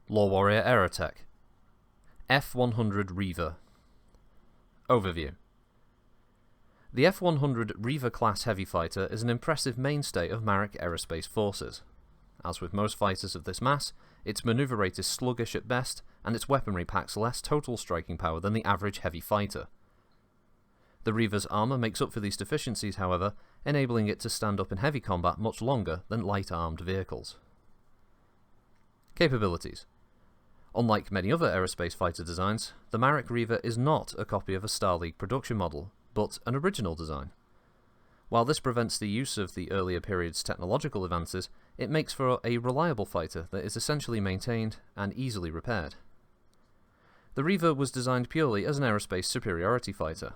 LoreWarrior Aerotech. F-100 Riever. Overview. The F-100 Riever class heavy fighter is an impressive mainstay of Marik aerospace forces. As with most fighters of this mass, its maneuver rate is sluggish at best, and its weaponry packs less total striking power than the average heavy fighter. The Riever's armour makes up for these deficiencies, however, enabling it to stand up in heavy combat much longer than light-armed vehicles. Capabilities. Unlike many other aerospace fighter designs, the Marik Riever is not a copy of a Star League production model, but an original design. While this prevents the use of the earlier period's technological advances, it makes for a reliable fighter that is essentially maintained and easily repaired. The Riever was designed purely as an aerospace superiority fighter.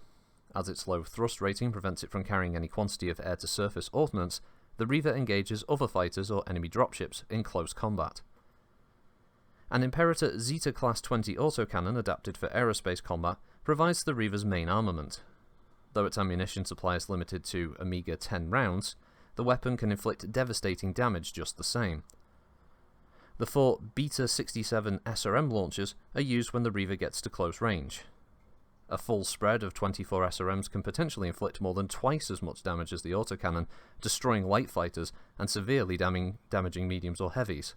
As its low thrust rating prevents it from carrying any quantity of air-to-surface ordnance, the Riever engages other fighters or enemy dropships in close combat. An Imperator Zeta Class 20 autocannon adapted for aerospace combat provides the Riever's main armament. Though its ammunition supply is limited to a meager 10 rounds, the weapon can inflict devastating damage just the same. The 4 Beta 67 SRM launchers are used when the Riever gets to close range. A full spread of 24 SRMs can potentially inflict more than twice as much damage as the autocannon, destroying light fighters and severely damaging mediums or heavies.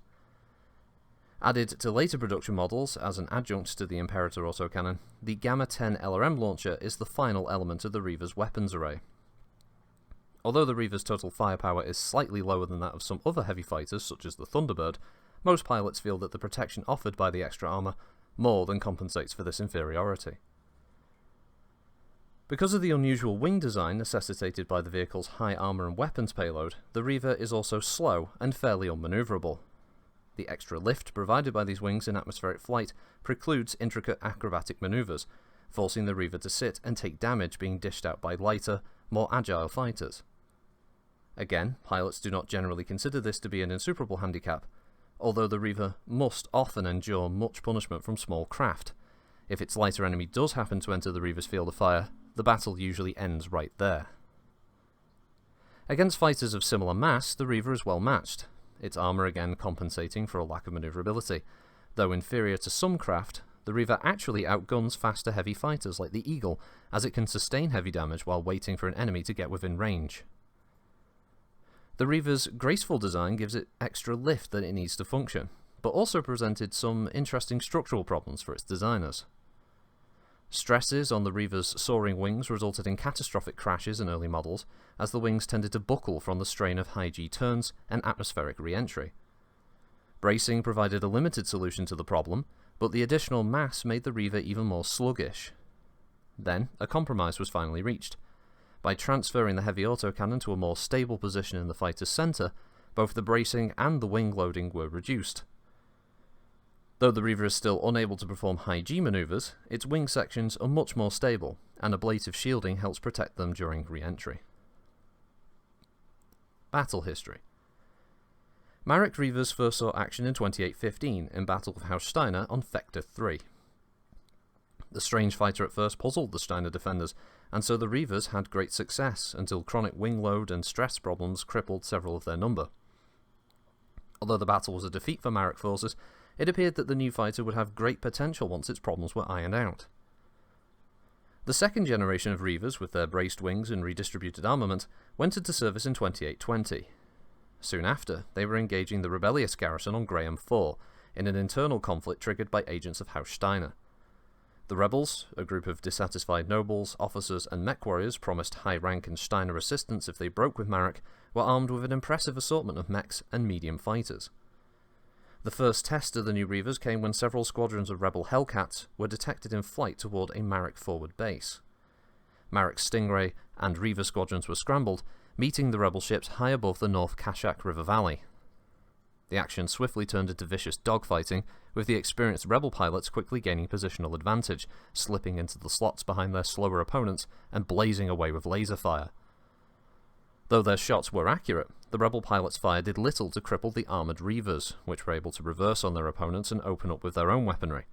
Added to later production models as an adjunct to the Imperator autocannon, the Gamma 10 LRM launcher is the final element of the Riever's weapons array. Although the Riever's total firepower is slightly lower than that of some other heavy fighters such as the Thunderbird, most pilots feel that the protection offered by the extra armour more than compensates for this inferiority. Because of the unusual wing design necessitated by the vehicle's high armour and weapons payload, the Riever is also slow and fairly unmanoeuvrable. The extra lift provided by these wings in atmospheric flight precludes intricate acrobatic maneuvers, forcing the Riever to sit and take damage being dished out by lighter, more agile fighters. Again, pilots do not generally consider this to be an insuperable handicap, although the Riever must often endure much punishment from small craft. If its lighter enemy does happen to enter the Riever's field of fire, the battle usually ends right there. Against fighters of similar mass, the Riever is well matched, its armour again compensating for a lack of manoeuvrability. Though inferior to some craft, the Riever actually outguns faster heavy fighters like the Eagle, as it can sustain heavy damage while waiting for an enemy to get within range. The Riever's graceful design gives it extra lift that it needs to function, but also presented some interesting structural problems for its designers. Stresses on the Riever's soaring wings resulted in catastrophic crashes in early models, as the wings tended to buckle from the strain of high G turns and atmospheric re-entry. Bracing provided a limited solution to the problem, but the additional mass made the Riever even more sluggish. Then, a compromise was finally reached. By transferring the heavy autocannon to a more stable position in the fighter's centre, both the bracing and the wing loading were reduced. Though the Riever is still unable to perform high G maneuvers, its wing sections are much more stable, and ablative shielding helps protect them during re-entry. Battle history. Marik Rievers first saw action in 2815 in Battle of Haus Steiner on Vector 3. The strange fighter at first puzzled the Steiner defenders, and so the Rievers had great success until chronic wing load and stress problems crippled several of their number. Although the battle was a defeat for Marik forces, it appeared that the new fighter would have great potential once its problems were ironed out. The second generation of Rievers, with their braced wings and redistributed armament, went into service in 2820. Soon after, they were engaging the rebellious garrison on Graham 4, in an internal conflict triggered by agents of Haus Steiner. The rebels, a group of dissatisfied nobles, officers, and mech warriors promised high rank and Steiner assistance if they broke with Marik, were armed with an impressive assortment of mechs and medium fighters. The first test of the new Rievers came when several squadrons of rebel Hellcats were detected in flight toward a Marik forward base. Marik's Stingray and Riever squadrons were scrambled, meeting the rebel ships high above the North Kashak River Valley. The action swiftly turned into vicious dogfighting, with the experienced rebel pilots quickly gaining positional advantage, slipping into the slots behind their slower opponents and blazing away with laser fire. Though their shots were accurate, the rebel pilots' fire did little to cripple the armoured Rievers, which were able to reverse on their opponents and open up with their own weaponry.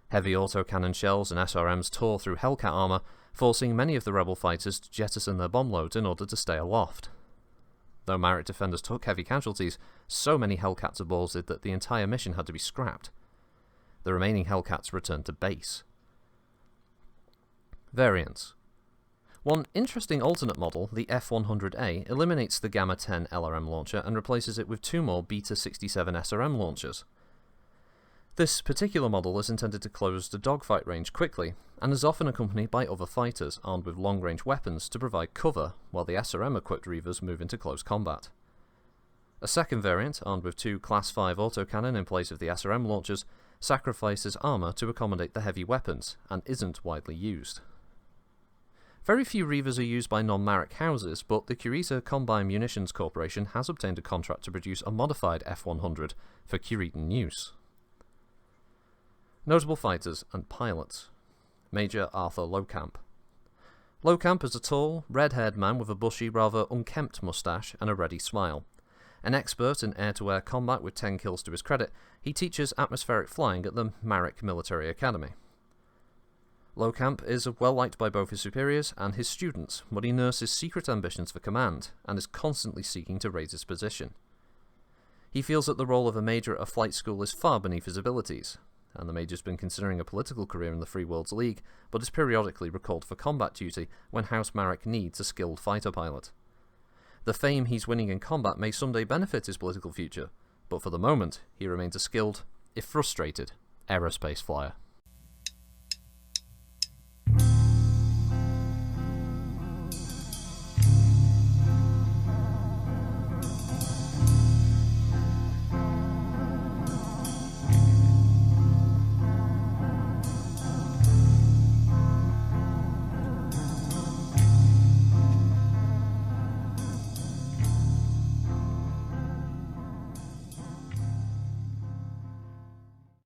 Heavy autocannon shells and SRMs tore through Hellcat armour, forcing many of the rebel fighters to jettison their bomb loads in order to stay aloft. Though Marik defenders took heavy casualties, so many Hellcats aborted that the entire mission had to be scrapped. The remaining Hellcats return to base. Variants. One interesting alternate model, the F-100A, eliminates the Gamma 10 LRM launcher and replaces it with 2 more Beta 67 SRM launchers. This particular model is intended to close the dogfight range quickly, and is often accompanied by other fighters armed with long-range weapons to provide cover while the SRM-equipped Reivers move into close combat. A second variant, armed with 2 Class 5 autocannon in place of the SRM launchers, sacrifices armour to accommodate the heavy weapons, and isn't widely used. Very few Reivers are used by non-Marik houses, but the Kurita Combine Munitions Corporation has obtained a contract to produce a modified F-100 for Kuritan use. Notable fighters and pilots. Major Arthur Lowcamp. Lowcamp is a tall, red-haired man with a bushy, rather unkempt moustache and a ready smile. An expert in air-to-air combat with 10 kills to his credit, he teaches atmospheric flying at the Marik Military Academy. Lowcamp is well liked by both his superiors and his students, but he nurses secret ambitions for command, and is constantly seeking to raise his position. He feels that the role of a major at a flight school is far beneath his abilities, and the major's been considering a political career in the Free Worlds League, but is periodically recalled for combat duty when House Marik needs a skilled fighter pilot. The fame he's winning in combat may someday benefit his political future, but for the moment he remains a skilled, if frustrated, aerospace flyer.